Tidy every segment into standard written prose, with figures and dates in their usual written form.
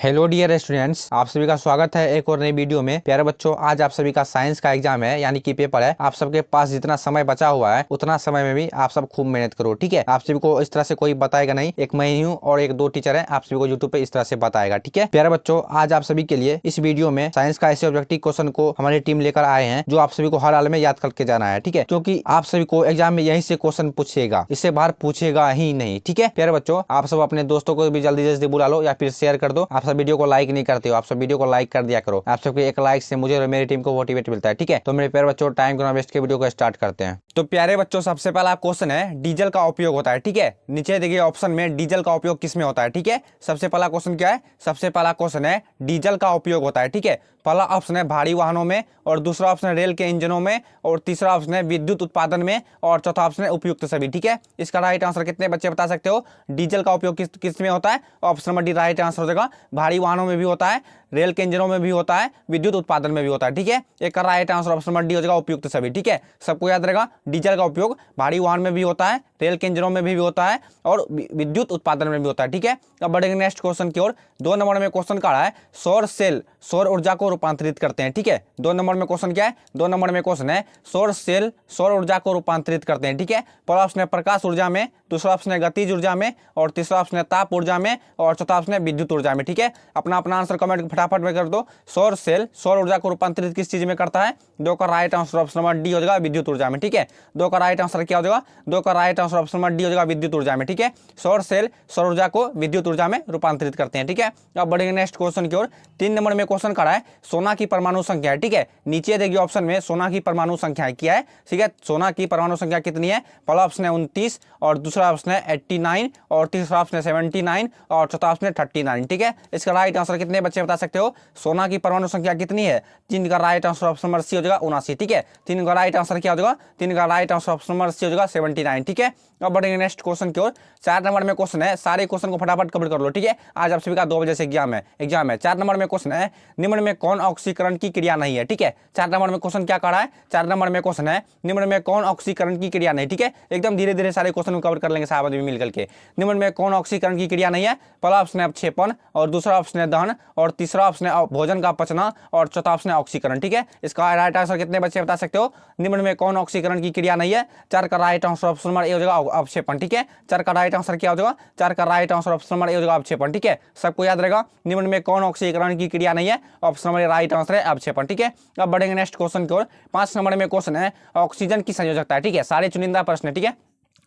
Hello dear students, आप सभी का स्वागत है एक और नई वीडियो में। प्यारे बच्चों, आज आप सभी का साइंस का एग्जाम है, यानी कि पेपर है। आप सबके पास जितना समय बचा हुआ है उतना समय में भी आप सब खूब मेहनत करो, ठीक है। आप सभी को इस तरह से कोई बताएगा नहीं, एक मैं ही हूँ और एक दो टीचर है, आप सभी को यूट्यूब पे इस तरह से बताएगा, ठीक है। प्यारे बच्चों, आज आप सभी के लिए इस वीडियो में साइंस का ऐसे ऑब्जेक्टिव क्वेश्चन को हमारी टीम लेकर आए हैं जो आप सभी को हर हाल में याद करके जाना है, ठीक है। क्योंकि आप सभी को एग्जाम में यहीं से क्वेश्चन पूछेगा, इससे बाहर पूछेगा ही नहीं, ठीक है। प्यारे बच्चों, आप सब अपने दोस्तों को भी जल्दी जल्दी बुला लो या फिर शेयर कर दो। आप सब वीडियो को लाइक नहीं करते हो, आप सब वीडियो को लाइक कर दिया करो। आप सबके एक लाइक से मुझे और मेरी टीम को मोटिवेट मिलता है, ठीक है। तो मेरे प्यारे बच्चों, टाइम को ना वेस्ट के वीडियो को स्टार्ट करते हैं। तो प्यारे बच्चों, सबसे पहला क्वेश्चन है, डीजल का उपयोग होता है, ठीक है। नीचे देखिए ऑप्शन में डीजल का उपयोग किस में होता है, ठीक है। सबसे पहला क्वेश्चन क्या है? सबसे पहला क्वेश्चन है डीजल का उपयोग होता है, ठीक है। पहला ऑप्शन है भारी वाहनों में, और दूसरा ऑप्शन है रेल के इंजनों में, और तीसरा ऑप्शन है विद्युत उत्पादन में, और चौथा ऑप्शन है उपयुक्त सभी, ठीक है। इसका राइट आंसर कितने बच्चे बता सकते हो? डीजल का उपयोग किस किस में होता है? Option number D right answer हो जाएगा। भारी वाहनों में भी होता है, रेल के इंजनों में भी होता है, विद्युत उत्पादन में भी होता है, ठीक है। एक का right answer option number D हो जाएगा, उपयुक्त सभी, ठीक है। सबको याद रहेगा, डीजल का उपयोग भारी वाहन में भी होता है, रेल के इंजनों में भी होता है, और विद्युत उत्पादन में भी होता है, ठीक है। अब बढ़ेंगे नेक्स्ट क्वेश्चन की ओर। 2 नंबर में क्वेश्चन का है, सौर सेल सौर ऊर्जा को रूपांतरित करते हैं, ठीक है। 2 नंबर में क्वेश्चन क्या है? 2 नंबर में क्वेश्चन है सौर सेल सौर ऊर्जा को रूपांतरित करते हैं, ठीक है। पहला ऑप्शन है प्रकाश ऊर्जा में, दूसरा ऑप्शन है गतिज ऊर्जा में, और तीसरा ऑप्शन है ताप ऊर्जा में, और चौथा ऑप्शन है विद्युत ऊर्जा में, ठीक है। अपना अपना आंसर कमेंट फटाफट में कर दो। सौर सेल सौर ऊर्जा को रूपांतरित किस चीज में करता है? 2 का right answer option number D हो जाएगा, विद्युत ऊर्जा में, ठीक है। 2 का राइट आंसर क्या हो जाएगा? 2 का right answer option number D हो जाएगा, विद्युत ऊर्जा में, ठीक है। सौर सेल सौर ऊर्जा को विद्युत ऊर्जा में रूपांतरित करते हैं, ठीक है। अब बढ़ेंगे नेक्स्ट क्वेश्चन की ओर। 3 नंबर में क्वेश्चन करा है, सोना की परमाणु संख्या है, ठीक है। नीचे देखिए ऑप्शन में सोना की परमाणु संख्या क्या है, ठीक है। सोना की परमाणु संख्या कितनी है? पहला ऑप्शन है 29, और दूसरा ऑप्शन है 89, और तीसरा ऑप्शन है 79, और चौथा ऑप्शन है 39, ठीक है। इसका राइट आंसर कितने बच्चे बता सकते हो? सोना की परमाणु संख्या कितनी है? 3 का right answer option number C हो जाएगा, 79, ठीक है। 3 का राइट आंसर क्या हो जाएगा? 3 का right answer option number C हो जाएगा, 79, ठीक है। अब बढ़ेंगे नेक्स्ट क्वेश्चन की ओर। 4 नंबर में क्वेश्चन है, सारे क्वेश्चन को फटाफट कवर कर लो, ठीक है। आज आप सभी का 2 बजे से एग्जाम है। 4 नंबर में क्वेश्चन है, निम्न में कौन ऑक्सीकरण की क्रिया नहीं है, ठीक है। 4 नंबर में क्वेश्चन क्या कर रहा है? 4 नंबर में क्वेश्चन है, निम्न में कौन ऑक्सीकरण की क्रिया नहीं, ठीक है। एकदम धीरे धीरे सारे क्वेश्चन कवर कर लेंगे साहब मिलकर के। निम्न में कौन ऑक्सीकरण की क्रिया नहीं है? पहला ऑप्शन है अवक्षेपण, और दूसरा ऑप्शन है दहन, और तीसरा ऑप्शन है भोजन का पचना, और चौथा ऑप्शन है ऑक्सीकरण, ठीक है। इसका राइट आंसर कितने बच्चे बता सकते हो? निम्न में कौन ऑक्सीकरण की क्रिया नहीं है? 4 का right answer option number A हो जाएगा, अवक्षेपण, ठीक है। 4 का राइट आंसर क्या हो जाएगा? 4 का right answer option number A हो जाएगा, अवक्षेपण, ठीक है। सबको याद रहेगा, निम्न में कौन ऑक्सीकरण की क्रिया नहीं है? ऑप्शन नंबर राइट आंसर है अवक्षेपण, ठीक है। अब बढ़ेंगे नेक्स्ट क्वेश्चन की ओर। 5 नंबर में क्वेश्चन है, ऑक्सीजन की संयोजकता है, ठीक है। सारे चुनिंदा प्रश्न, ठीक है।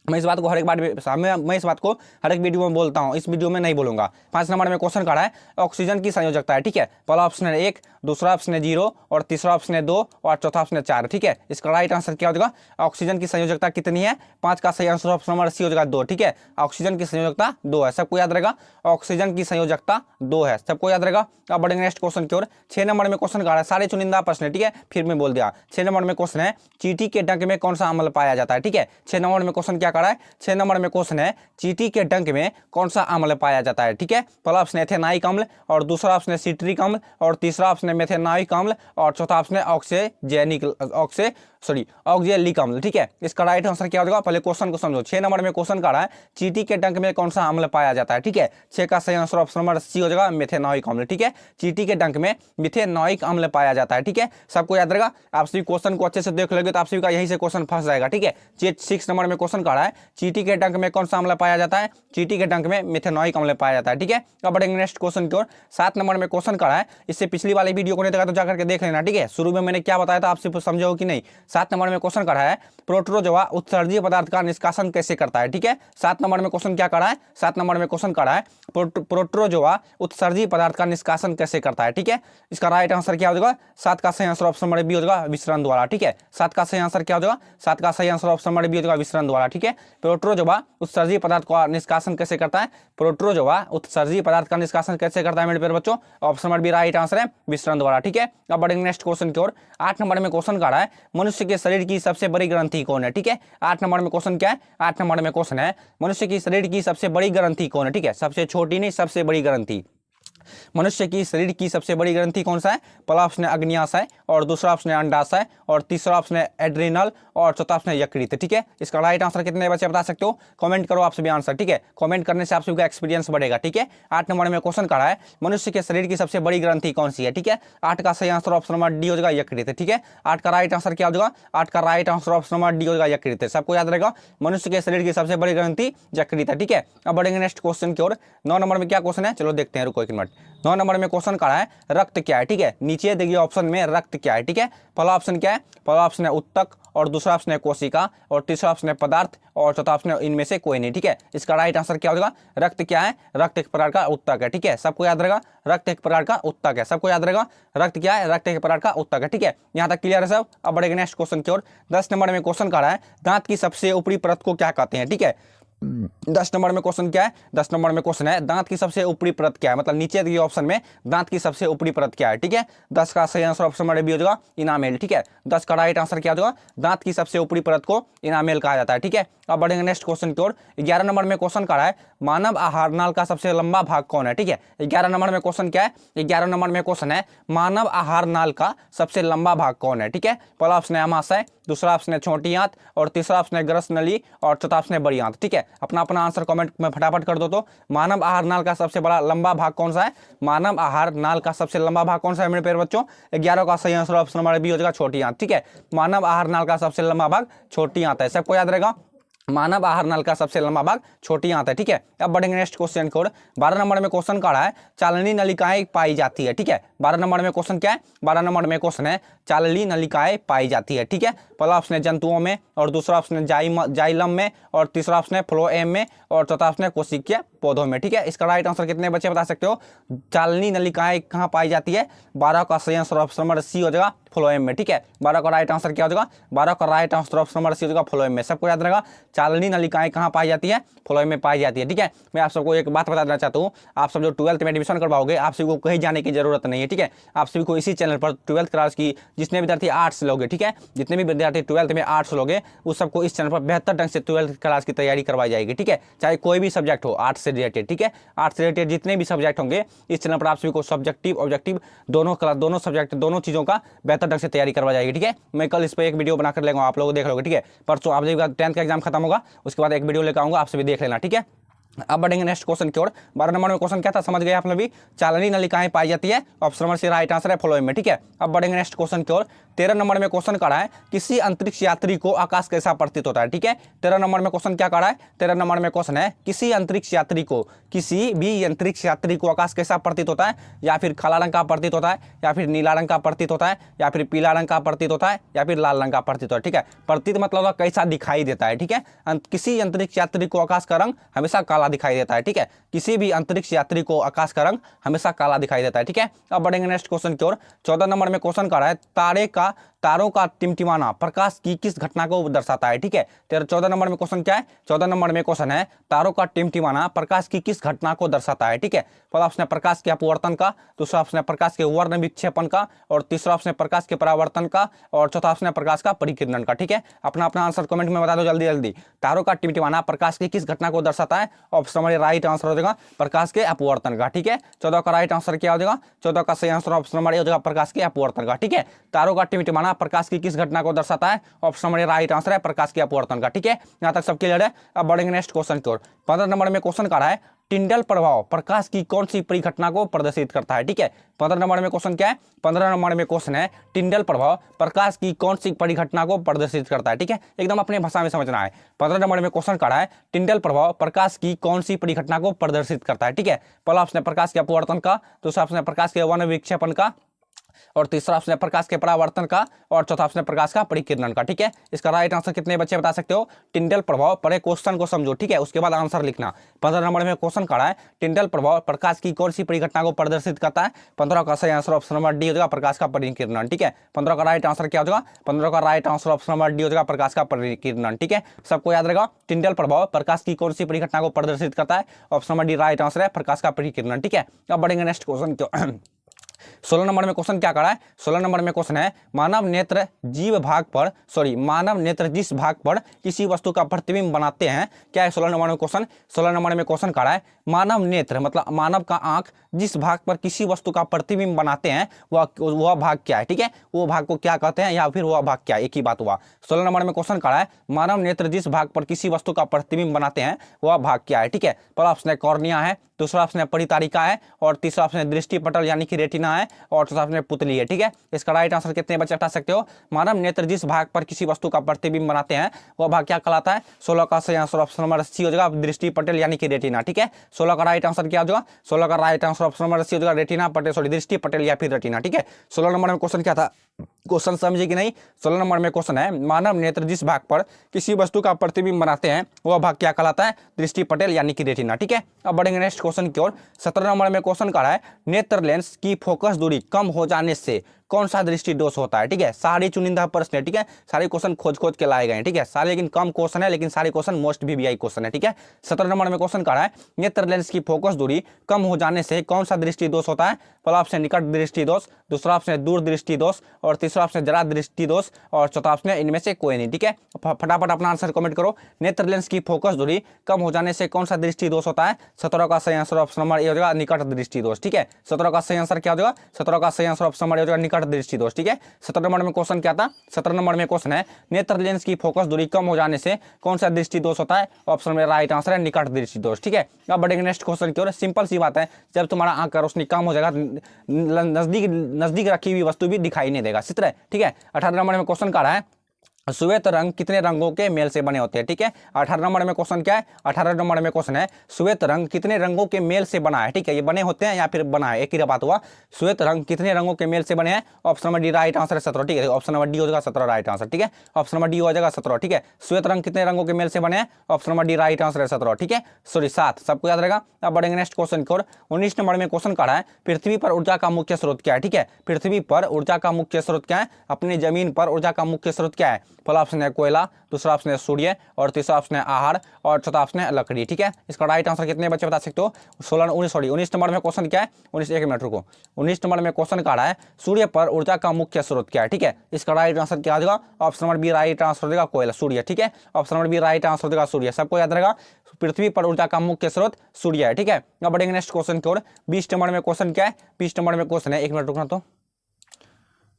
मैं इस बात को हर एक बार मैं इस बात को हर एक वीडियो में बोलता हूं, इस वीडियो में नहीं बोलूंगा। 5 नंबर में क्वेश्चन करा है, ऑक्सीजन की संयोजकता है, ठीक है। पहला ऑप्शन है 1, दूसरा ऑप्शन है 0, और तीसरा ऑप्शन है 2, और चौथा ऑप्शन है 4, ठीक है। इसका राइट आंसर क्या हो जाएगा? ऑक्सीजन की संयोजकता कितनी है? 5 का सही आंसर ऑप्शन नंबर सी हो जाएगा, 2, ठीक है। ऑक्सीजन की संयोजकता 2 है, सबको याद रहेगा। ऑक्सीजन की संयोजकता 2 है, सबको याद रहेगा। अब बढ़ेंगे नेक्स्ट क्वेश्चन की ओर। 6 नंबर में क्वेश्चन करा है, सारे चुनिंदा प्रश्न, ठीक है। फिर मैं बोल दिया। 6 नंबर में क्वेश्चन है, चींटी के डंक में कौन सा अम्ल पाया जाता है, ठीक है। 6 नंबर में क्वेश्चन क्या करा है? 6 नंबर में क्वेश्चन है, चींटी के डंक में कौन सा अम्ल पाया जाता है, ठीक है। पहला ऑप्शन है एथेनाइक अम्ल, और दूसरा ऑप्शन है सिट्रिक अम्ल, और तीसरा ऑप्शन है मेथेनाइक अम्ल, और चौथा ऑप्शन है ऑक्जेलिक अम्ल, ठीक है। इसका राइट आंसर क्या हो जाएगा? पहले क्वेश्चन को समझो। 6 नंबर में क्वेश्चन का रहा है, चींटी के डंक में कौन सा अम्ल पाया जाता है, ठीक है। 6 का सही आंसर ऑप्शन नंबर सी हो जाएगा, मेथेनॉइक अम्ल, ठीक है। चींटी के डंक में मिथेनॉइक अम्ल पाया जाता है, ठीक है। सबको याद रहेगा। आप सभी क्वेश्चन को अच्छे से देख लोगे तो आप सभी का यही से क्वेश्चन फंस जाएगा, ठीक है। 6 नंबर में क्वेश्चन का रहा है, चींटी के डंक में कौन सा अम्ल पाया जाता है? चींटी के डंक में मिथेनॉइक अम्ल पाया जाता है, ठीक है। अब बढ़ेंगे नेक्स्ट क्वेश्चन की ओर। 7 नंबर में क्वेश्चन का रहा है, इससे पिछली वाली वीडियो को नहीं देखा तो जाकर के देख लेना, ठीक है। शुरू में मैंने क्या बताया था, आपसे समझो कि नहीं। 7 नंबर में क्वेश्चन करा है, प्रोटोजोआ उत्सर्जीय पदार्थ का निष्कासन कैसे करता है, ठीक है। 7 नंबर में क्वेश्चन क्या करा है? 7 नंबर में क्वेश्चन करा है, प्रोटोजोआ उत्सर्जीय पदार्थ का निष्कासन कैसे करता है, ठीक है। इसका राइट आंसर क्या हो जाएगा? 7 का सही आंसर ऑप्शन नंबर बी हो जाएगा, विसरण द्वारा, ठीक है। 7 का सही आंसर क्या हो जाएगा? 7 का सही आंसर ऑप्शन नंबर बी हो जाएगा, विसरण द्वारा, ठीक है। प्रोटोजोआ उत्सर्जीय पदार्थ का निष्कासन कैसे करता है? प्रोटोजोआ उत्सर्जीय पदार्थ का निष्कासन कैसे करता है मेरे प्यारे बच्चों? Option number B right answer है, विसरण द्वारा, ठीक है। अब बढ़ेंगे नेक्स्ट क्वेश्चन की ओर। 8 नंबर में क्वेश्चन का रहा है, मनुष्य के शरीर की सबसे बड़ी ग्रंथि कौन है, ठीक है। 8 नंबर में क्वेश्चन क्या है? 8 नंबर में क्वेश्चन है, मनुष्य की शरीर की सबसे बड़ी ग्रंथि कौन है, ठीक है। सबसे छोटी नहीं, सबसे बड़ी ग्रंथि। मनुष्य की शरीर की सबसे बड़ी ग्रंथि कौन सा है? पहला ऑप्शन है अग्न्याशय, और दूसरा ऑप्शन है अंडाशय, और तीसरा ऑप्शन है एड्रिनल, और चौथा ऑप्शन है यकृत। ठीक है, इसका राइट आंसर कितने बच्चे बता सकते हो? कमेंट करो आप सभी आंसर। ठीक है, कमेंट करने से आप सभी का एक्सपीरियंस बढ़ेगा। ठीक है, 8 नंबर में क्वेश्चन करा है, मनुष्य के शरीर की सबसे बड़ी ग्रंथि कौन सी है? ठीक है, 8 का सही आंसर ऑप्शन नंबर डी हो जाएगा, यकृत। ठीक है, 8 का राइट आंसर क्या हो जाएगा? 8 का right answer option number D हो जाएगा, यकृत। सबको याद रहेगा, मनुष्य के शरीर की सबसे बड़ी ग्रंथि यकृत है। ठीक है, अब बढ़ेंगे नेक्स्ट क्वेश्चन की ओर। 9 नंबर में क्या क्वेश्चन है, चलो देखते हैं, रुको एक मिनट। 9 नंबर में क्वेश्चन करा है, रक्त क्या है? ठीक है, नीचे देखिए ऑप्शन में रक्त क्या है। ठीक है, पहला ऑप्शन क्या है? पहला ऑप्शन है उत्तक, और दूसरा ऑप्शन है कोशिका, और तीसरा ऑप्शन है पदार्थ, और चौथा ऑप्शन है इनमें से कोई नहीं। ठीक है, इसका राइट आंसर क्या होगा? रक्त क्या है? रक्त एक प्रकार का उत्तक है। ठीक है, सबको याद रहेगा, रक्त एक प्रकार का उत्तक है। सबको याद रहेगा, रक्त क्या है? रक्त एक प्रकार का उत्तक है। ठीक है, यहाँ तक क्लियर है सब। अब बढ़ेगा नेक्स्ट क्वेश्चन की ओर। 10 नंबर में क्वेश्चन करा है, दांत की सबसे ऊपरी परत को क्या कहते हैं? ठीक है, 10 नंबर में क्वेश्चन क्या है? 10 नंबर में क्वेश्चन है, दांत की सबसे ऊपरी परत क्या है? मतलब नीचे दिए ऑप्शन में दांत की सबसे ऊपरी परत क्या है? ठीक है, 10 का सही आंसर ऑप्शन नंबर बी हो जाएगा, इनामेल। ठीक है, 10 का राइट आंसर क्या होगा? दांत की सबसे ऊपरी परत को इनामेल कहा जाता है। ठीक है, अब बढ़ेंगे नेक्स्ट क्वेश्चन की ओर। 11 नंबर में क्वेश्चन करा है, मानव आहार नाल का सबसे लंबा भाग कौन है? ठीक है, 11 नंबर में क्वेश्चन क्या है? 11 नंबर में क्वेश्चन है, मानव आहार नाल का सबसे लंबा भाग कौन है? ठीक है, पहला ऑप्शन है अमाशय, दूसरा ऑप्शन है छोटी आंत, और तीसरा ऑप्शन है ग्रस नली, और चौथा ऑप्शन है बड़ी आंत। ठीक है, अपना अपना आंसर कमेंट में फटाफट कर दो। तो मानव आहार नाल का सबसे बड़ा लंबा भाग कौन सा है? मानव आहार नाल का सबसे लंबा भाग कौन सा है मेरे प्यारे बच्चों? 11 का सही आंसर ऑप्शन नंबर बी हो जाएगा, छोटी आंत। ठीक है, मानव आहार नाल का सबसे लंबा भाग छोटी आंत है। सबको याद रहेगा, मानव आहार नल का सबसे लंबा भाग छोटी आंत है। ठीक है, अब बढ़ेंगे नेक्स्ट क्वेश्चन की ओर। 12 नंबर में क्वेश्चन करा है, चालनी नलिकाएं पाई जाती है। ठीक है, 12 नंबर में क्वेश्चन क्या है? 12 नंबर में क्वेश्चन है, चालनी नलिकाएं पाई जाती है। ठीक है, पहला ऑप्शन है जंतुओं में, और दूसरा ऑप्शन है जाइलम में, और तीसरा ऑप्शन है फ्लोएम में, और चौथा ऑप्शन है कोशिकीय पौधों में। ठीक है, इसका राइट आंसर कितने बच्चे बता सकते हो? चालनी नलिकाएं कहाँ पाई जाती है? 12 का सही आंसर ऑप्शन नंबर सी हो जाएगा, फ्लोएम में। ठीक है, 12 का राइट आंसर क्या हो जाएगा? 12 का right answer option number C हो जाएगा, फ्लोएम में। सबको याद रहेगा, चालनी नलिकाएं कहाँ पाई जाती है? फ्लोएम में पाई जाती है। ठीक है, मैं आप सबको एक बात बता देना चाहता हूँ, आप सब जो 12th में एडमिशन करवाओगे, आप सभी को कहीं जाने की जरूरत नहीं है। ठीक है, आप सभी को इसी चैनल पर 12th क्लास की जितने विद्यार्थी आर्ट्स लोगे, ठीक है, जितने भी विद्यार्थी 12th में आर्ट्स लोगे, उस सबको इस चैनल पर बेहतर ढंग से 12th क्लास की तैयारी करवाई जाएगी। ठीक है, चाहे कोई भी सब्जेक्ट हो आर्ट्स से रिलेटेड। ठीक है, आर्ट्स से रिलेटेड जितने भी सब्जेक्ट होंगे, इस चैनल पर आप सभी को सब्जेक्टिव ऑब्जेक्टिव दोनों सब्जेक्ट दोनों चीज़ों का बेहतर ढंग से तैयारी करवाई जाएगी। ठीक है, मैं कल इस पर एक वीडियो बनाकर लेगा, आप लोग देख लोगे। ठीक है, परसों आप जब 10th का एग्जाम खत्म होगा, उसके बाद एक वीडियो लेकर आऊंगा, आप सभी देख लेना। ठीक है, अब बढ़ेंगे नेक्स्ट क्वेश्चन की ओर। 12 नंबर में क्वेश्चन क्या था, समझ गए आप लोग भी? चालनी नलिकाएं पाई जाती है, option number C right answer है, फ्लोएम में। ठीक है, अब बढ़ेंगे नेक्स्ट क्वेश्चन की ओर। 13 नंबर में क्वेश्चन करा है, किसी अंतरिक्ष यात्री को आकाश कैसा प्रतीत होता है? ठीक है, 13 नंबर में क्वेश्चन क्या करा है? 13 नंबर में क्वेश्चन है, किसी अंतरिक्ष यात्री को, किसी भी अंतरिक्ष यात्री को आकाश कैसा प्रतीत होता है? या फिर काला रंग का प्रतीत होता है, या फिर नीला रंग का प्रतीत होता है, या फिर पीला रंग का प्रतीत होता है, या फिर लाल रंग का प्रतीत होता है? ठीक है, प्रतीत मतलब कैसा दिखाई देता है। ठीक है, किसी अंतरिक्ष यात्री को आकाश का रंग हमेशा काला दिखाई देता है। ठीक है, किसी भी अंतरिक्ष यात्री को आकाश का रंग हमेशा काला दिखाई देता है। ठीक है, अब बढ़ेंगे नेक्स्ट क्वेश्चन की ओर। 14 नंबर में क्वेश्चन करा है, तारों का टिमटिमाना प्रकाश की किस घटना को दर्शाता है? ठीक है, 14 नंबर में क्वेश्चन क्या है? 14 नंबर में क्वेश्चन है, तारों का टिमटिमाना प्रकाश की किस घटना को दर्शाता है? ठीक है, पहला ऑप्शन है प्रकाश के अपवर्तन का, दूसरा ऑप्शन है प्रकाश के वर्ण विक्षेपण का, और तीसरा ऑप्शन है प्रकाश के परावर्तन का, और चौथा ऑप्शन है प्रकाश का परिकिरण का। ठीक है, अपना अपना आंसर कमेंट में बता दो जल्दी जल्दी। तारों का टिमटिमाना प्रकाश की किस घटना को दर्शाता है? ऑप्शन नंबर राइट आंसर हो जाएगा प्रकाश के अपवर्तन का। ठीक है, 14 का राइट आंसर क्या हो जाएगा? 14 का सही आंसर ऑप्शन नंबर हो जाएगा प्रकाश के अपवर्तन का। ठीक है, तारों का टिमटिमाना प्रकाश की किस घटना को दर्शाता है? ऑप्शन नंबर राइट आंसर है प्रकाश के अपवर्तन का। ठीक है, यहां तक सब क्लियर है। अब बढ़ेंगे नेक्स्ट क्वेश्चन की ओर। 15 नंबर में क्वेश्चन करा है, टिंडल प्रभाव प्रकाश की कौन सी परिघटना को प्रदर्शित करता है? ठीक है, 15 नंबर में क्वेश्चन क्या है? 15 नंबर में क्वेश्चन है, टिंडल प्रभाव प्रकाश की कौन सी परिघटना को प्रदर्शित करता है? ठीक है, एकदम अपने भाषा में समझना है। 15 नंबर में क्वेश्चन करा है, टिंडल प्रभाव प्रकाश की कौन सी परिघटना को प्रदर्शित करता है? ठीक है, पहला ऑप्शन है प्रकाश के अपवर्तन का, दूसरा ऑप्शन है प्रकाश के वर्ण विक्षेपण का, और तीसरा ऑप्शन है प्रकाश के परावर्तन का, और चौथा ऑप्शन है प्रकाश का परिकिरण का। ठीक है, इसका राइट आंसर कितने बच्चे बता सकते हो? टिंडल प्रभाव। पहले क्वेश्चन को समझो, ठीक है, उसके बाद आंसर लिखना। 15 नंबर में क्वेश्चन करा है, टिंडल प्रभाव प्रकाश की कौन सी परिघटना को प्रदर्शित करता है? 15 का सही आंसर ऑप्शन नंबर डी हो जाएगा प्रकाश का परिकिरण। ठीक है, 15 का राइट आंसर क्या हो जाएगा? 15 का right answer option number D हो जाएगा प्रकाश का परिकिरण। ठीक है, सबको याद रहेगा, टिंडल प्रभाव प्रकाश की कौन सी परिघटना को प्रदर्शित करता है? Option number D right answer है प्रकाश का परिकिरण। ठीक है, अब बढ़ेंगे नेक्स्ट क्वेश्चन। 16 नंबर में क्वेश्चन क्या करा है, 16 नंबर में क्वेश्चन है मानव नेत्र जीव भाग पर मानव नेत्र जिस भाग पर किसी वस्तु का प्रतिबिंब बनाते हैं, क्या है 16 नंबर में क्वेश्चन। 16 नंबर में क्वेश्चन करा है मानव नेत्र मतलब मानव का आंख जिस भाग पर किसी वस्तु का प्रतिबिंब बनाते हैं वह भाग क्या है, ठीक है, वो भाग को क्या कहते हैं या फिर वह भाग क्या है, एक ही बात हुआ। 16 नंबर में क्वेश्चन करा है मानव नेत्र जिस भाग पर किसी वस्तु का प्रतिबिंब बनाते हैं वह भाग क्या है, ठीक है। पहला ऑप्शन है कॉर्निया है, दूसरा ऑप्शन है परितारिका है, और तीसरा ऑप्शन है दृष्टि पटल यानी कि रेटिना है, और चौथा ऑप्शन है पुतली है, ठीक है। इसका राइट आंसर कितने बच्चे बता सकते हो, मानव नेत्र जिस भाग पर किसी वस्तु का प्रतिबिंब बनाते हैं वह भाग क्या कहलाता है। 16 का सही आंसर ऑप्शन नंबर सी हो जाएगा, दृष्टि पटल यानी कि रेटिना, ठीक है। 16 का राइट आंसर क्या हो जाएगा, 16 का right answer option number C हो जाएगा, रेटिना पटल दृष्टि पटल या फिर रेटिना, ठीक है। 16 नंबर में क्वेश्चन क्या था, क्वेश्चन समझे कि नहीं। 16 नंबर में क्वेश्चन है मानव नेत्र जिस भाग पर किसी वस्तु का प्रतिबिंब बनाते हैं वह भाग क्या कहलाता है, दृष्टि पटल यानी कि रेटिना, ठीक है। अब बढ़ेंगे नेक्स्ट क्वेश्चन की ओर। 17 नंबर में क्वेश्चन का है नेत्र लेंस की फोकस दूरी कम हो जाने से कौन सा दृष्टि दोष होता है, ठीक है। सारी चुनिंदा प्रश्न है, ठीक है, सारे क्वेश्चन खोज के लाए गए हैं, ठीक है, सारे लेकिन कम क्वेश्चन है लेकिन सारे क्वेश्चन मोस्ट VVI क्वेश्चन है, ठीक है। 17 नंबर में क्वेश्चन है नेत्र लेंस की फोकस दूरी कम हो जाने से कौन सा दृष्टि दोष होता है। पहला ऑप्शन निकट दृष्टि दोष, दूसरा ऑप्शन है दूर दृष्टि दोष, और तीसरा ऑप्शन जरा दृष्टि दोष, और चौथा ऑप्शन है इनमें से कोई नहीं, ठीक है। फटाफट अपना आंसर कमेंट करो। नेत्र लेंस की फोकस दूरी कम हो जाने से कौन सा दृष्टि दोष होता है। 17 का सही आंसर ऑप्शन नंबर ए हो जाएगा निकट दृष्टि दोष, ठीक है। 17 का सही आंसर क्या हो जाएगा, 17 का सही आंसर ऑप्शन नंबर ए हो जाएगा निकट दृष्टि दोष, ठीक है। 17 नंबर में क्वेश्चन क्या था, 17 नंबर में क्वेश्चन है नेत्र लेंस की फोकस दूरी कम हो जाने से कौन सा दृष्टि दोष होता है। ऑप्शन में राइट आंसर है निकट दृष्टि दोष, ठीक है। अब बढ़ेंगे नेक्स्ट क्वेश्चन की ओर। सिंपल सी बात है, जब तुम्हारा आंख का रोशनी कम हो जाएगा नजदीक रखी हुई वस्तु भी दिखाई नहीं देगा, चित्र है, ठीक है। 18 नंबर में क्वेश्चन का रहा है श्वेत रंग कितने रंगों के मेल से बने होते हैं, ठीक है। 18 नंबर में क्वेश्चन क्या है, 18 नंबर में क्वेश्चन है श्वेत रंग कितने रंगों के मेल से बना है, ठीक है। ये बने होते हैं या फिर बना है, एक ही बात हुआ। श्वेत रंग कितने रंगों के मेल से बने हैं। Option number D right answer है 17, ठीक है। ऑप्शन नंबर डी हो जाएगा 17 राइट आंसर, ठीक है। ऑप्शन नंबर डी हो जाएगा 17, ठीक है। श्वेत रंग कितने रंगों के मेल से बने हैं। Option number D right answer है 17, ठीक है, सॉरी 7, सबको याद रहेगा। अब बढ़ेंगे नेक्स्ट क्वेश्चन की ओर। 19 नंबर में क्वेश्चन का है पृथ्वी पर ऊर्जा का मुख्य स्रोत क्या है, ठीक है। पृथ्वी पर ऊर्जा का मुख्य स्रोत क्या है, अपनी जमीन पर ऊर्जा का मुख्य स्रोत क्या है। पहला ऑप्शन है कोयला, दूसरा ऑप्शन है सूर्य, और तीसरा ऑप्शन है आहार, और चौथा ऑप्शन है लकड़ी, ठीक है। इसका राइट आंसर कितने बच्चे बता सकते हो। 19 नंबर में क्वेश्चन क्या है, 19 एक मिनट रुको। 19 नंबर में क्वेश्चन का है सूर्य पर ऊर्जा का मुख्य स्रोत क्या है, ठीक है। इसका राइट आंसर क्या होगा, option number B right answer हो जाएगा कोयला सूर्य, ठीक है। Option number B right answer हो जाएगा सूर्य, सबको याद रहेगा। पृथ्वी पर ऊर्जा का मुख्य स्रोत सूर्य है, ठीक है। अब बढ़ेंगे नेक्स्ट क्वेश्चन की ओर। 20 नंबर में क्वेश्चन क्या है, 20 नंबर में क्वेश्चन है, एक मिनट रुकना तो।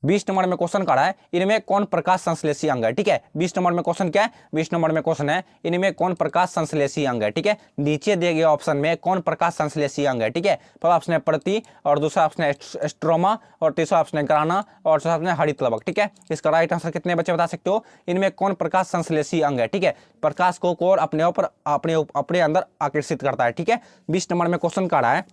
20 नंबर में क्वेश्चन का है इनमें कौन प्रकाश संश्लेषी अंग है, ठीक है। 20 नंबर में क्वेश्चन क्या है, 20 नंबर में क्वेश्चन है इनमें कौन प्रकाश संश्लेषी अंग है, ठीक है। नीचे दिए गए ऑप्शन में कौन प्रकाश संश्लेषी अंग है, ठीक है। पहला ऑप्शन है प्रति, और दूसरा ऑप्शन है स्ट्रोमा, और तीसरा ऑप्शन है ग्राना, और चौथा ऑप्शन है हरित लवक, ठीक है। इसका राइट आंसर कितने बच्चे बता सकते हो, इनमें कौन प्रकाश संश्लेषी अंग है, ठीक है। प्रकाश को कौन अपने अंदर आकर्षित करता है, ठीक है। 20 नंबर में क्वेश्चन का है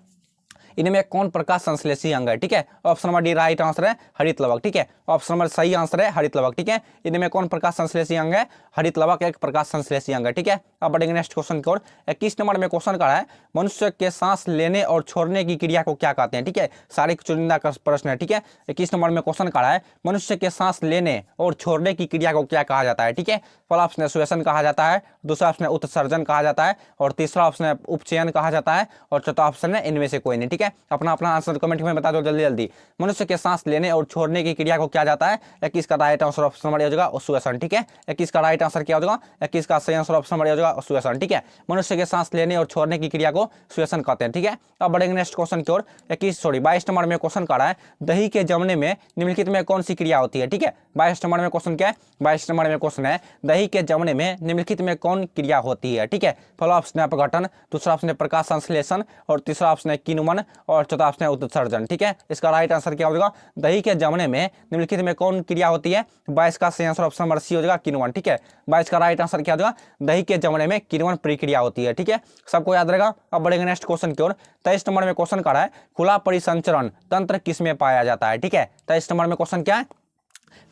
इनमें कौन प्रकाश संश्लेषी अंग है, ठीक है। Option number D right answer है हरित लवक, ठीक है। ऑप्शन नंबर सही आंसर है हरित लवक, ठीक है। इनमें कौन प्रकाश संश्लेषी अंग है, हरित लवक एक प्रकाश संश्लेषी अंग है, ठीक है। अब बढ़ेंगे नेक्स्ट क्वेश्चन की ओर। 21 नंबर में क्वेश्चन का है मनुष्य के सांस लेने और छोड़ने की क्रिया को क्या कहते हैं, ठीक है। सारे चुनिंदा का प्रश्न है, ठीक है। 21 नंबर में क्वेश्चन का है मनुष्य के सांस लेने और छोड़ने की क्रिया को क्या कहा जाता है, ठीक है। पहला ऑप्शन है श्वसन कहा जाता है, दूसरा ऑप्शन है उत्सर्जन कहा जाता है, और तीसरा ऑप्शन है उपचयन कहा जाता है, और चौथा ऑप्शन है इनमें से कोई नहीं, ठीक है। अपना आंसर कमेंट में बता दो जल्दी जल्दी। मनुष्य के सांस लेने और छोड़ने की क्रिया को क्या जाता है। 21 का राइट आंसर ऑप्शन नंबर हो जाएगा श्वसन, ठीक है। 21 का राइट आंसर क्या हो जाएगा, 21 का सही आंसर ऑप्शन नंबर हो जाएगा श्वसन, ठीक है। मनुष्य के सांस लेने और छोड़ने की क्रिया को श्वसन कहते हैं, ठीक है। अब बढ़ेंगे नेक्स्ट क्वेश्चन की ओर। 22 नंबर में क्वेश्चन का है दही के जमने में निम्नलिखित में कौन सी क्रिया होती है, ठीक है। 22 नंबर में क्वेश्चन क्या है, 22 नंबर में क्वेश्चन है दही के जमने में निम्नलिखित में कौन क्रिया होती है, ठीक है। पहला ऑप्शन है अपघटन, दूसरा ऑप्शन है प्रकाश संश्लेषण, और तीसरा ऑप्शन है किण्वन, और चौथा ऑप्शन है उत्सर्जन, ठीक है। इसका राइट आंसर क्या होगा, दही के जमने में निम्नलिखित में कौन क्रिया होती है। 22 का सही आंसर ऑप्शन नंबर सी हो जाएगा किण्वन, ठीक है। 22 का राइट आंसर क्या होगा, दही के जमने में किण्वन प्रक्रिया होती है, ठीक है। सबको याद रहेगा। अब बढ़ेंगे नेक्स्ट क्वेश्चन की ओर। 23 नंबर में क्वेश्चन का है खुला परिसंचरण तंत्र किसमें पाया जाता है, ठीक है। 23 नंबर में क्वेश्चन क्या है,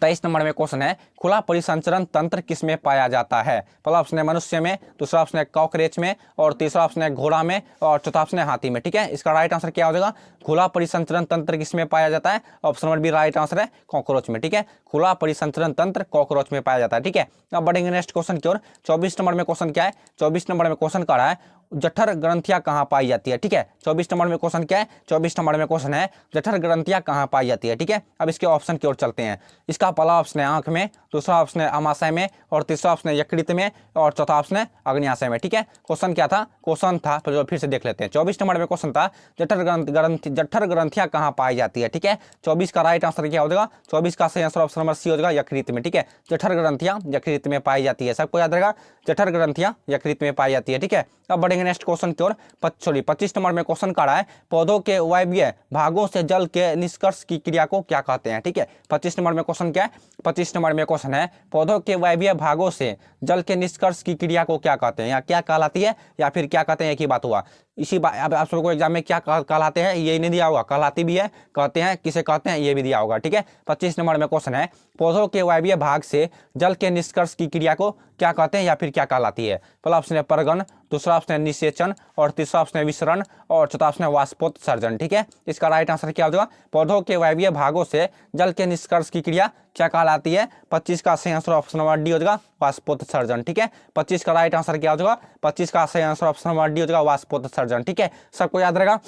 23 नंबर में क्वेश्चन है खुला परिसंचरण तंत्र किसमें पाया जाता है। पहला ऑप्शन है मनुष्य में, दूसरा ऑप्शन है कॉकरोच में, और तीसरा ऑप्शन है घोड़ा में, और चौथा ऑप्शन है हाथी में, ठीक है। इसका राइट आंसर क्या हो जाएगा, खुला परिसंचरण तंत्र किसमें पाया जाता है। Option number B right answer है कॉकरोच में, ठीक है। खुला परिसंचरण तंत्र कॉकरोच में पाया जाता है, ठीक है। अब बढ़ेंगे नेक्स्ट क्वेश्चन की ओर। 24 नंबर में क्वेश्चन क्या है, 24 नंबर में क्वेश्चन कर रहा है जठर ग्रंथियां कहाँ पाई जाती है। ठीक है, 24 नंबर में क्वेश्चन क्या है, 24 नंबर में क्वेश्चन है जठर ग्रंथियां कहाँ पाई जाती है। ठीक है, अब इसके ऑप्शन की ओर चलते हैं। इसका पहला ऑप्शन है आंख में, दूसरा ऑप्शन है अमाशय में, और तीसरा ऑप्शन है यकृत में, और चौथा ऑप्शन है अग्न्याशय में। ठीक है, क्वेश्चन क्या था, क्वेश्चन था फिर से देख लेते हैं। 24 नंबर में क्वेश्चन था जठर ग्रंथियां कहाँ पाई जाती है। ठीक है, 24 का राइट आंसर क्या हो जाएगा, 24 का सही आंसर ऑप्शन नंबर सी हो जाएगा, यकृत में। ठीक है, जठर ग्रंथियां यकृत में पाई जाती है, सबको याद रहेगा, जठर ग्रंथियां यकृत में पाई जाती है। ठीक है, अब बढ़ेंगे नेक्स्ट क्वेश्चन की ओर। 25 नंबर में क्वेश्चन का रहा है पौधों के वायवीय भागों से जल के निष्कर्ष की क्रिया को क्या कहते हैं। ठीक है, 25 नंबर में क्वेश्चन क्या है, 25 नंबर में क्वेश्चन है पौधों के वायवीय भागों से जल के निष्कर्ष की क्रिया को क्या कहते हैं, या क्या कहलाती है, या फिर क्या कहते हैं, एक ही बात हुआ। इसी बात अब आप सबको एग्जाम में क्या कहलाते हैं ये नहीं दिया होगा, कहलाती भी है, कहते हैं किसे कहते हैं ये भी दिया होगा। ठीक है, 25 नंबर में क्वेश्चन है पौधों के वायवीय भाग से जल के निष्कर्ष की क्रिया को क्या कहते हैं या फिर क्या कहलाती है। पहला ऑप्शन है परगन, दूसरा ऑप्शन है निषेचन, और तीसरा ऑप्शन है विसरण, और चौथा ऑप्शन है वाष्पोत्सर्जन। ठीक है, इसका राइट आंसर क्या हो जाएगा, पौधों के वायवीय भागों से जल के निष्कर्ष की क्रिया क्या कहलाती है। 25 का सही आंसर ऑप्शन नंबर डी हो जाएगा, वाष्पोत्सर्जन। ठीक है, 25 का राइट आंसर क्या हो जाएगा, 25 का सही आंसर ऑप्शन नंबर डी हो जाएगा, वाष्पोत्सर्जन। ठीक है, सबको याद रहेगा,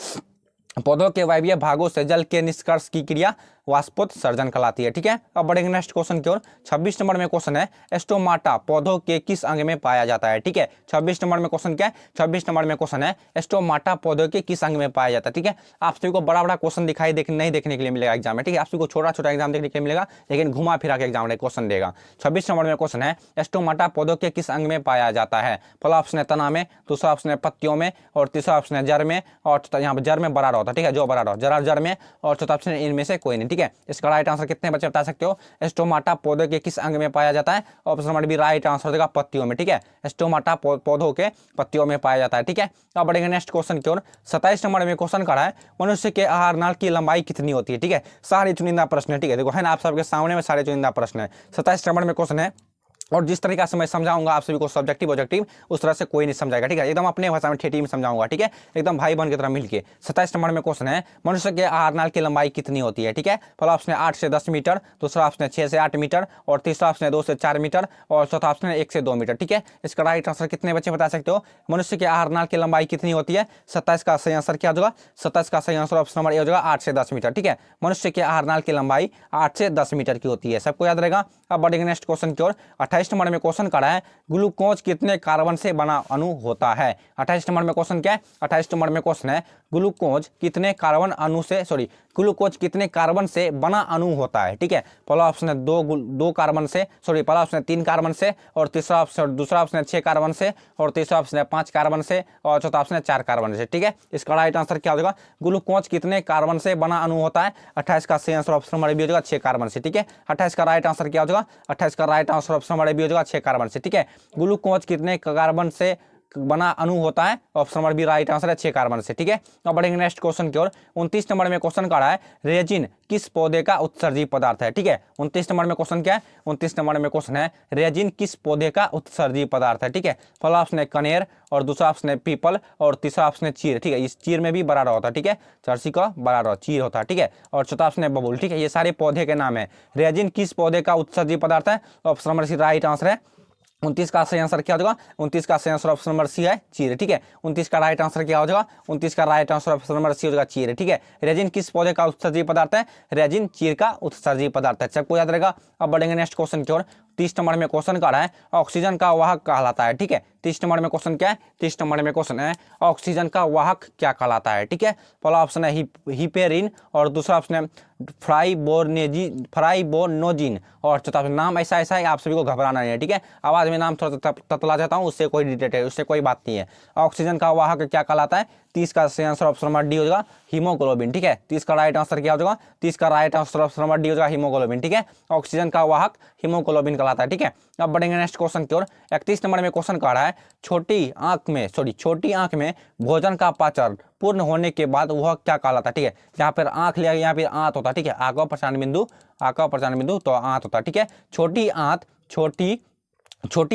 पौधों के वायवीय भागों से जल के निष्कर्ष की क्रिया वाष्पोत्सर्जन कहलाती है। ठीक है, अब बढ़ेंगे नेक्स्ट क्वेश्चन की ओर। 26 नंबर में क्वेश्चन है स्टोमाटा पौधों के किस अंग में पाया जाता है। ठीक है, 26 नंबर में क्वेश्चन क्या है, 26 नंबर में क्वेश्चन है स्टोमाटा पौधों के किस अंग में पाया जाता है। ठीक है, आप सभी को बड़ा बड़ा क्वेश्चन नहीं देखने के लिए मिलेगा एग्जाम में। ठीक है, आप सभी को छोटा छोटा एग्जाम देखने के लिए मिलेगा, लेकिन घुमा फिरा के एग्जाम में क्वेश्चन देगा। 26 नंबर में क्वेश्चन है स्टोमाटा पौधों के किस अंग में पाया जाता है। पहला ऑप्शन है तना में, दूसरा ऑप्शन है पत्तियों में, और तीसरा ऑप्शन है जड़ में, और यहाँ पर जड़ में बड़ा होता है। ठीक है, जो बड़ा रहो जड़ में, और चौथा ऑप्शन इनमें से कोई नहीं। ठीक है, इसका राइट आंसर कितने बच्चे बता सकते हो, स्टोमाटा पौधे के किस अंग में पाया जाता है, option number B right answer देगा पत्तियों में। ठीक है, स्टोमाटा पौधों के पत्तियों में पाया जाता है। ठीक है, अब बढ़ेंगे नेक्स्ट क्वेश्चन की ओर। 27 नंबर में क्वेश्चन करा है मनुष्य के आहार नाल की लंबाई कितनी होती है। ठीक है, सारे चुनिंदा प्रश्न है। ठीक है, देखो है ना आप सबके सामने में सारे चुनिंदा प्रश्न है। 27 नंबर में क्वेश्चन है, और जिस तरीका से मैं समझाऊंगा आप सभी को सब्जेक्टिव ऑब्जेक्टिव, उस तरह से कोई नहीं समझाएगा। ठीक है, एकदम अपने भाषा में ठेठी में समझाऊंगा। ठीक है, एकदम भाई बहन की तरह मिलके। 27 नंबर में क्वेश्चन है मनुष्य के आहार नाल की लंबाई कितनी होती है। ठीक है, पहला ऑप्शन है 8 से 10 मीटर, दूसरा ऑप्शन है 6 से 8 मीटर, और तीसरा ऑप्शन है 2 से 4 मीटर, और चौथा ऑप्शन है 1 से 2 मीटर। ठीक है, इसका राइट आंसर कितने बच्चे बता सकते हो, मनुष्य के आहार नाल की लंबाई कितनी होती है। 27 का सही आंसर क्या होगा, 27 का सही आंसर ऑप्शन नंबर ए हो जाएगा 8 से 10 मीटर। ठीक है, मनुष्य के आहार नाल की लंबाई 8 से 10 मीटर की होती है, सबको याद रहेगा। अब बढ़ेंगे नेक्स्ट क्वेश्चन की ओर। 28 नंबर में क्वेश्चन करा है ग्लूकोज कितने कार्बन से बना अणु होता है। 28 नंबर में क्वेश्चन क्या है, 28 नंबर में क्वेश्चन है ग्लूकोज कितने ग्लूकोज कितने कार्बन से बना अणु होता है। ठीक है, पहला ऑप्शन है दो कार्बन से, पहला ऑप्शन है 3 कार्बन से, और दूसरा ऑप्शन है 6 कार्बन से, और तीसरा ऑप्शन है 5 कार्बन से, और चौथा ऑप्शन है 4 कार्बन से। ठीक है, इसका राइट आंसर क्या हो जाएगा, ग्लूकोज कितने कार्बन से बना अणु होता है। 28 का सही आंसर ऑप्शन नंबर बी हो जाएगा 6 कार्बन से। ठीक है, 28 का राइट आंसर क्या हो जाएगा, 28 का right answer option number B हो जाएगा 6 कार्बन से। ठीक है, ग्लूकोज कितने कार्बन से बना अणु होता है, option number B right answer है 6 कार्बन से। ठीक है, अब बढ़ेंगे नेक्स्ट क्वेश्चन की ओर। 29 नंबर में क्वेश्चन का रहा है रेजिन किस पौधे का उत्सर्जी पदार्थ है। ठीक है, 29 नंबर में क्वेश्चन क्या है, 29 नंबर में क्वेश्चन है रेजिन किस पौधे का उत्सर्जी पदार्थ है। ठीक है, पहला ऑप्शन है कनेर, और दूसरा ऑप्शन है पीपल, और तीसरा ऑप्शन है चीर। ठीक है, इस चीर में भी बड़ा होता है। ठीक है, चर्सी का बड़ा चीर होता है। ठीक है, और चौथा ऑप्शन है बबूल। ठीक है, ये सारे पौधे के नाम है। रेजिन किस पौधे का उत्सर्जी पदार्थ है, option number C right answer है। 29 का सही आंसर क्या हो जाएगा, 29 का सही आंसर ऑप्शन नंबर सी है चीर। ठीक है, 29 का राइट आंसर क्या हो जाएगा, 29 का right answer option number C हो जाएगा चीर। ठीक है, रेजिन किस पौधे का उत्सर्जी पदार्थ है, रेजिन चीर का उत्सर्जी पदार्थ है, सबको याद रहेगा। अब बढ़ेंगे नेक्स्ट क्वेश्चन की ओर। 30 नंबर में क्वेश्चन का रहा है ऑक्सीजन का वाहक कहलाता है। ठीक है, 30 नंबर में क्वेश्चन क्या है, 30 नंबर में क्वेश्चन है ऑक्सीजन का वाहक क्या कहलाता है। ठीक है, पहला ऑप्शन है हिपेरिन, और दूसरा ऑप्शन है फ्राइबोनोजिन, और चौथा ऑप्शन नाम ऐसा है आप सभी को घबराना नहीं है। ठीक है, आवाज में नाम थोड़ा ततला जाता हूँ, उससे कोई रिलेटेड है, उससे कोई बात नहीं है। ऑक्सीजन का वाहक क्या कहलाता है, 30 का सही आंसर ऑप्शन नंबर डी हो जाएगा हीमोग्लोबिन। ठीक है, 30 का राइट आंसर क्या हो जाएगा, 30 का right answer option number D हो जाएगा हीमोग्लोबिन। ठीक है, ऑक्सीजन का वाहक हीमोग्लोबिन कहलाता है। ठीक है, अब बढ़ेंगे नेक्स्ट क्वेश्चन की ओर। 31 नंबर में क्वेश्चन कह रहा है छोटी आंख में भोजन का पाचन पूर्ण होने के बाद वह क्या कहलाता है। ठीक है, यहाँ पर आंख लिया, यहाँ पर आंत होता है। ठीक है, आंख प्रसारण बिंदु तो आंत होता है। ठीक है, छोटी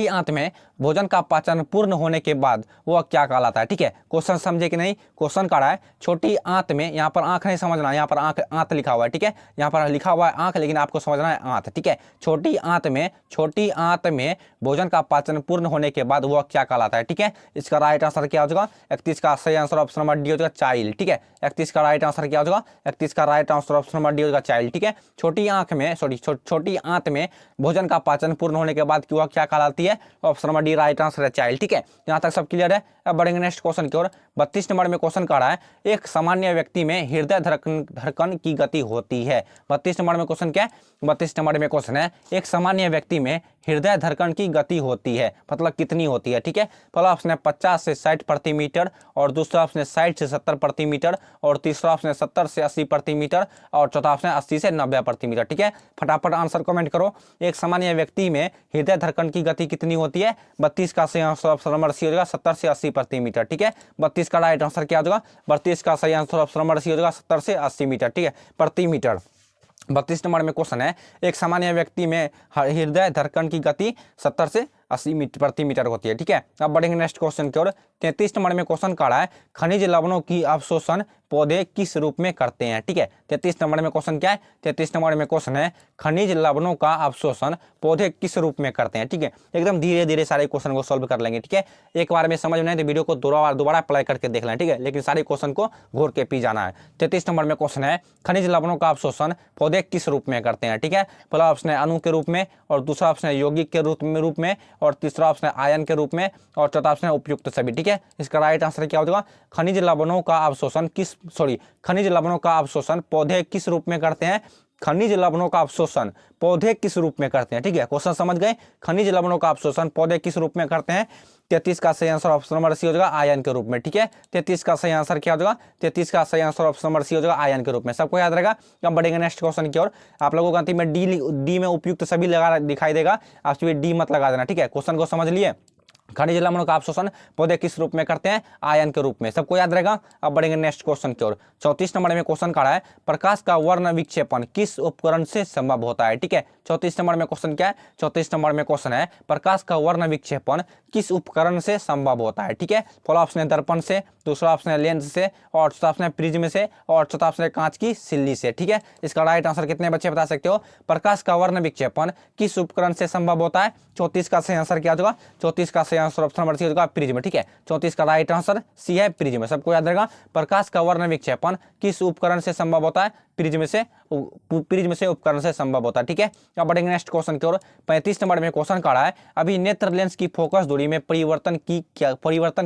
आंत में भोजन का पाचन पूर्ण होने के बाद वह क्या कहलाता है। ठीक है, क्वेश्चन समझे कि नहीं। क्वेश्चन कह रहा है छोटी आंत में, यहाँ पर आंख नहीं समझना, यहाँ पर आंख आंत लिखा हुआ है। ठीक है, यहाँ पर लिखा हुआ है आंख, लेकिन आपको समझना है आंत। ठीक है, छोटी आंत में भोजन का पाचन पूर्ण होने के बाद वह क्या कहलाता है। ठीक है, इसका राइट आंसर क्या हो जाएगा, 31 का सही आंसर ऑप्शन नंबर डी हो जाएगा, चाइल्ड। ठीक है, 31 का राइट आंसर क्या हो जाएगा, 31 का right answer option number D हो जाएगा, चाइल्ड। ठीक है, छोटी आंत में भोजन का पाचन पूर्ण होने के बाद वह क्या कहलाती है, option number D right answer है, चाइल्ड। ठीक है, यहाँ तक सब क्लियर है। अब बढ़ेंगे नेक्स्ट क्वेश्चन की ओर। 32 नंबर में क्वेश्चन कह रहा है एक सामान्य व्यक्ति में हृदय धड़कन की गति होती है। 32 नंबर में क्वेश्चन क्या है, 32 नंबर में क्वेश्चन है एक सामान्य व्यक्ति में हृदय धड़कन की गति होती है, मतलब कितनी होती है। ठीक है, पहला ऑप्शन है 50 से 60 प्रति मीटर, और दूसरा ऑप्शन है 60 से 70 प्रति मीटर, और तीसरा ऑप्शन है 70 से 80 प्रति मीटर, और चौथा ऑप्शन है 80 से 90 प्रति मीटर। ठीक है, फटाफट आंसर कमेंट करो। एक सामान्य व्यक्ति में हृदय धड़कन की गति कितनी होती है। 32 का सही आंसर ऑप्शन नंबर सी हो जाएगा, 70 से 80 प्रति मीटर। ठीक है, 32 का राइट आंसर क्या हो जाएगा, 32 का सही आंसर ऑप्शन नंबर सी हो जाएगा, 70 से 80 मीटर। ठीक है, प्रति मीटर। 32 नंबर में क्वेश्चन है एक सामान्य व्यक्ति में हृदय धड़कन की गति 70 से 80 प्रति मीटर होती है। ठीक है, अब बढ़ेंगे नेक्स्ट क्वेश्चन की ओर। 33 नंबर में क्वेश्चन कह रहा है खनिज लवणों की अवशोषण पौधे किस रूप में करते हैं। ठीक है, 33 नंबर में क्वेश्चन क्या है, 33 नंबर में क्वेश्चन है खनिज लवणों का अवशोषण पौधे किस रूप में करते हैं। ठीक है, एकदम धीरे धीरे सारे क्वेश्चन को सॉल्व कर लेंगे। ठीक है, एक बार में समझ में नहीं तो वीडियो को दोबारा अप्लाई करके देख लें। ठीक है, लेकिन सारे क्वेश्चन को घोर के पी जाना है। 33 नंबर में क्वेश्चन है खनिज लवणों का अवशोषण पौधे किस रूप में करते हैं। ठीक है, पहला ऑप्शन है अणु के रूप में, और दूसरा ऑप्शन है यौगिक के रूप में, और तीसरा ऑप्शन है आयन के रूप में, और चौथा ऑप्शन है उपयुक्त सभी। ठीक है, इसका राइट आंसर क्या हो जाएगा, खनिज लवणों का अवशोषण पौधे किस रूप में करते हैं। खनिज लवणों का अवशोषण पौधे किस रूप में करते हैं। ठीक है, क्वेश्चन समझ गए। खनिज लवणों का अवशोषण पौधे किस रूप में करते हैं। 33 का सही आंसर ऑप्शन नंबर सी हो जाएगा, आयन के रूप में। ठीक है, 33 का सही आंसर क्या हो जाएगा, 33 का सही आंसर ऑप्शन नंबर सी हो जाएगा, आयन के रूप में। सबको याद रहेगा। अब बढ़ेंगे नेक्स्ट क्वेश्चन की ओर। आप लोगों को अंतिम में डी में उपयुक्त सभी लगा दिखाई देगा, आप सभी डी मत लगा देना। ठीक है, क्वेश्चन को समझ लिए। खनिज लवणों का अवशोषण पौधे किस रूप में करते हैं, आयन के रूप में। सबको याद रहेगा। अब बढ़ेंगे नेक्स्ट क्वेश्चन की ओर। 34 नंबर में क्वेश्चन कह रहा है प्रकाश का वर्ण विक्षेपण किस उपकरण से संभव होता है। ठीक है, 34 नंबर में क्वेश्चन क्या है, 34 नंबर में क्वेश्चन है प्रकाश का वर्ण विक्षेपण किस उपकरण से संभव होता है। ठीक है, पहला ऑप्शन है दर्पण से, दूसरा ऑप्शन है लेंस से, और चौथा ऑप्शन है प्रिज्म से, और चौथा ऑप्शन है कांच की सिल्ली से। ठीक है, इसका राइट आंसर कितने बच्चे बता सकते हो, प्रकाश का वर्ण विक्षेपण किस उपकरण से संभव होता है। 34 का सही आंसर क्या होगा, 34 का सही आंसर ऑप्शन नंबर सी होगा, प्रिज्म। ठीक है, 34 का राइट आंसर सी है, प्रिज्म। सबको याद रहेगा। प्रकाश का वर्ण विक्षेपण किस उपकरण से संभव होता है, प्रिज्म से उपकरण से संभव होता है। ठीक है, अब बढ़ेंगे नेक्स्ट क्वेश्चन की ओर। 35 नंबर में क्वेश्चन कह रहा है अभी नेत्र लेंस की फोकस दूरी में परिवर्तन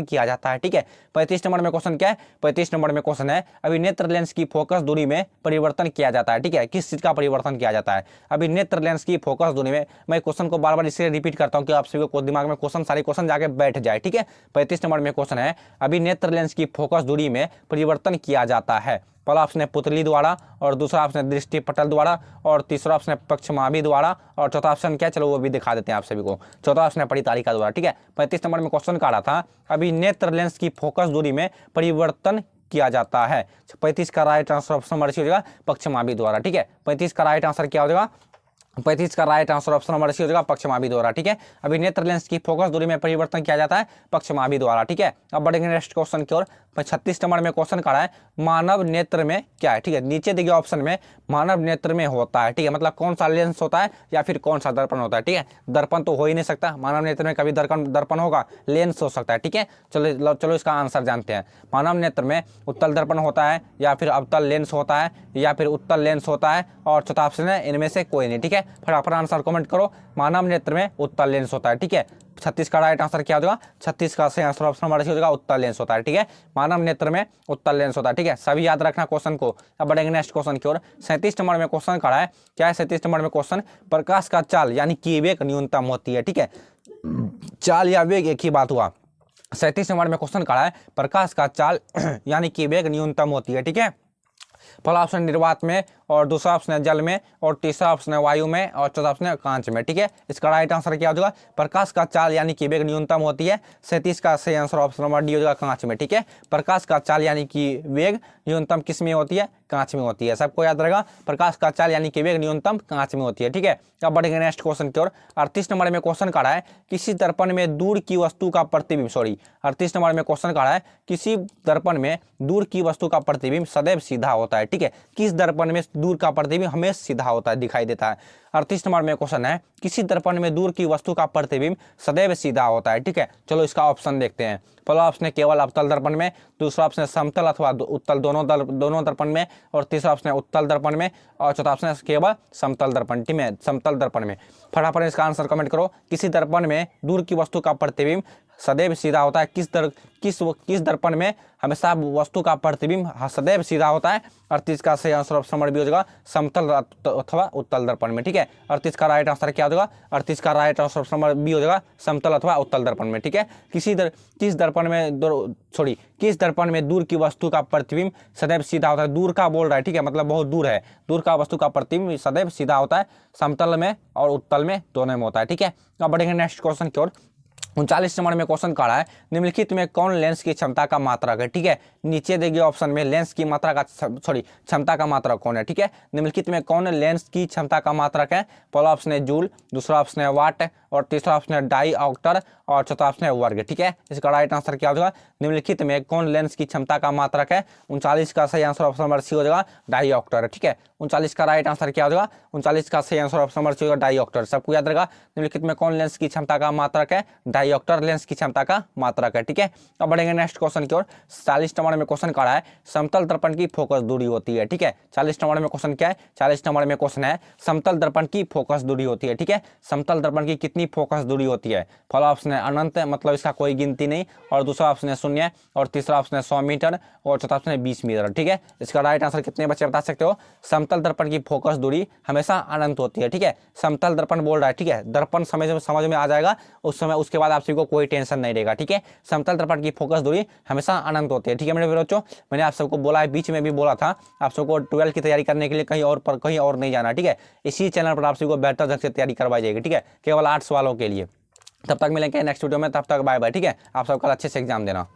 किया जाता है। ठीक है, 35 नंबर में क्वेश्चन क्या है, 35 नंबर में क्वेश्चन है अभी नेत्र लेंस की फोकस दूरी में परिवर्तन किया जाता है। ठीक है, किस चीज का परिवर्तन किया जाता है, अभी नेत्र लेंस की फोकस दूरी में। मैं क्वेश्चन को बार बार इसलिए रिपीट करता हूं कि आप सभी को दिमाग में सारे क्वेश्चन जाके बैठ जाए। ठीक है, 35 नंबर में क्वेश्चन है अभी नेत्र लेंस की फोकस दूरी में परिवर्तन किया जाता है। पहला ऑप्शन है पुतली द्वारा, और दूसरा ऑप्शन है दृष्टि पटल द्वारा, और तीसरा ऑप्शन है पक्षमाभि द्वारा, और चौथा ऑप्शन क्या, चलो वो भी दिखा देते हैं आप सभी को। चौथा ऑप्शन है परितारिका द्वारा। ठीक है, 35 नंबर में क्वेश्चन कह रहा था अभी नेत्र लेंस की फोकस दूरी में परिवर्तन किया जाता है। 35 का right answer option number C हो जाएगा, पक्षमाभि द्वारा। ठीक है, 35 का राइट आंसर क्या हो जाएगा, 35 का right answer option number C हो जाएगा, पक्षमाभि द्वारा। ठीक है, अभी नेत्र लेंस की फोकस दूरी में परिवर्तन किया जाता है पक्षमाभि द्वारा। ठीक है, अब बढ़ेंगे नेक्स्ट क्वेश्चन की ओर। 36 नंबर में क्वेश्चन कह रहा है मानव नेत्र में क्या है। ठीक है, नीचे देखिए ऑप्शन में मानव नेत्र में होता है। ठीक है, मतलब कौन सा लेंस होता है या फिर कौन सा दर्पण होता है। ठीक है, दर्पण तो हो ही नहीं सकता, मानव नेत्र में कभी दर्पण होगा, लेंस हो सकता है। ठीक है, चलो इसका आंसर जानते हैं। मानव नेत्र में उत्तल दर्पण होता है, या फिर अवतल लेंस होता है, या फिर उत्तल लेंस होता है, और चौथा ऑप्शन है इनमें से कोई नहीं। ठीक है, फटाफट आंसर कमेंट करो। मानव नेत्र में उत्तल लेंस होता है। ठीक है, 36 का राइट आंसर क्या हो जाएगा, 36 का सही आंसर ऑप्शन नंबर सी हो जाएगा, उत्तल लेंस होता है। ठीक है, मानव नेत्र में उत्तल लेंस होता है। ठीक है, सभी याद रखना क्वेश्चन को। अब बढ़ेंगे नेक्स्ट क्वेश्चन की ओर। 37 नंबर में क्वेश्चन खड़ा है, क्या है 37 नंबर में क्वेश्चन, प्रकाश का चाल यानी कि वेग न्यूनतम होती है। ठीक है, चाल या वेग एक ही बात हुआ। 37 नंबर में क्वेश्चन खड़ा है प्रकाश का चाल यानी कि वेग न्यूनतम होती है। ठीक है, पहला ऑप्शन निर्वात में, और दूसरा ऑप्शन है जल में, और तीसरा ऑप्शन है वायु में, और चौथा ऑप्शन है कांच में। ठीक है, इसका राइट आंसर क्या हो जाएगा? प्रकाश का चाल यानी कि वेग न्यूनतम होती है। 37 का सही आंसर ऑप्शन नंबर डी हो जाएगा, कांच में। ठीक है, प्रकाश का चाल यानी कि वेग न्यूनतम किस में होती है? कांच में होती है। सबको याद रहेगा, प्रकाश का चाल यानी कि वेग न्यूनतम कांच में होती है। ठीक है, अब बढ़ेंगे नेक्स्ट क्वेश्चन की ओर। 38 नंबर में क्वेश्चन करा है, किसी दर्पण में दूर की वस्तु का प्रतिबिंब, 38 नंबर में क्वेश्चन करा है, किसी दर्पण में दूर की वस्तु का प्रतिबिंब सदैव सीधा होता है। ठीक है, किस दर्पण में दूर का प्रतिबिंब हमेशा सीधा होता है, दिखाई देता है। 38 नंबर में क्वेश्चन है, किसी दर्पण में दूर की वस्तु का प्रतिबिंब सदैव सीधा होता है। ठीक है, चलो इसका ऑप्शन देखते हैं। पहला ऑप्शन है केवल अवतल दर्पण में, दूसरा ऑप्शन है समतल अथवा उत्तल दोनों दर्पण में, और तीसरा ऑप्शन है उत्तल दर्पण में, और चौथा ऑप्शन है केवल समतल दर्पण में, समतल दर्पण में। फटाफट इसका आंसर कमेंट करो। किसी दर्पण में दूर की वस्तु का प्रतिबिंब सदैव सीधा होता है, किस दर्पण में हमेशा वस्तु का प्रतिबिंब सदैव सीधा होता है? 38 का सही आंसर ऑप्शन नंबर बी हो जाएगा, समतल अथवा उत्तल दर्पण में। ठीक है, 38 का राइट आंसर क्या हो जाएगा? 38 का right answer option number B हो जाएगा, समतल अथवा उत्तल दर्पण में। ठीक है, किस दर्पण में दूर की वस्तु का प्रतिबिंब सदैव सीधा होता है? दूर का बोल रहा है, ठीक है, मतलब बहुत दूर है। दूर का वस्तु का प्रतिबिंब सदैव सीधा होता है, समतल में और उत्तल में दोनों में होता है। ठीक है, अब बढ़ेंगे नेक्स्ट क्वेश्चन की ओर। 39 नंबर में क्वेश्चन करा है, निम्नलिखित में कौन लेंस की क्षमता का मात्रक है? ठीक है, नीचे देखिए ऑप्शन में लेंस की मात्रा का क्षमता का मात्रक कौन है? ठीक है, निम्नलिखित में कौन लेंस की क्षमता का मात्रक है? पहला ऑप्शन है जूल, दूसरा ऑप्शन है वाट, और तीसरा ऑप्शन है डाई ऑक्टर, और चौथा ऑप्शन है वर्ग। ठीक है, इसका राइट आंसर क्या हो जाएगा? निम्नलिखित में कौन लेंस की क्षमता का मात्रक है? 39 का सही आंसर ऑप्शन नंबर सी हो जाएगा, डाई ऑक्टर। ठीक है, 39 का राइट आंसर क्या हो जाएगा? 39 का सही आंसर ऑप्शन नंबर सी होगा, डाई ऑक्टर। सबको याद रहेगा, निम्नलिखित में कौन लेंस की क्षमता का मात्रक है? डाई ऑक्टर लेंस की क्षमता का मात्रक है। ठीक है, अब बढ़ेंगे नेक्स्ट क्वेश्चन की ओर। 40 नंबर में क्वेश्चन करा है, समतल दर्पण की फोकस दूरी होती है। ठीक है, 40 नंबर में क्वेश्चन क्या है? 40 नंबर में क्वेश्चन है, समतल दर्पण की फोकस दूरी होती है। ठीक है, समतल दर्पण की कितनी फोकस दूरी होती है? पहला ऑप्शन है अनंत, मतलब इसका कोई गिनती नहीं, और दूसरा ऑप्शन है 0, और तीसरा ऑप्शन है 100 मीटर, और चौथा ऑप्शन है 20 मीटर। ठीक है, इसका राइट आंसर कितने बच्चे बता सकते हो? समतल दर्पण की फोकस दूरी हमेशा अनंत होती है। ठीक है, समतल दर्पण बोल रहा है, ठीक है, दर्पण समझ में आ जाएगा उस समय, उसके बाद आप सभी को कोई टेंशन नहीं रहेगा। ठीक है, समतल दर्पण की फोकस दूरी हमेशा अनंत होती है। ठीक है मेरे बच्चों, मैंने आप सबको बोला है, बीच में भी बोला था, आप सबको 12 की तैयारी करने के लिए कहीं और नहीं जाना। ठीक है, इसी चैनल पर आप सबको बेहतर ढंग से तैयारी करवाई जाएगी। ठीक है, केवल 8 सवालों के लिए। तब तक मिलेंगे नेक्स्ट वीडियो में, तब तक बाय बाय। ठीक है, आप सबका अच्छे से एग्जाम देना।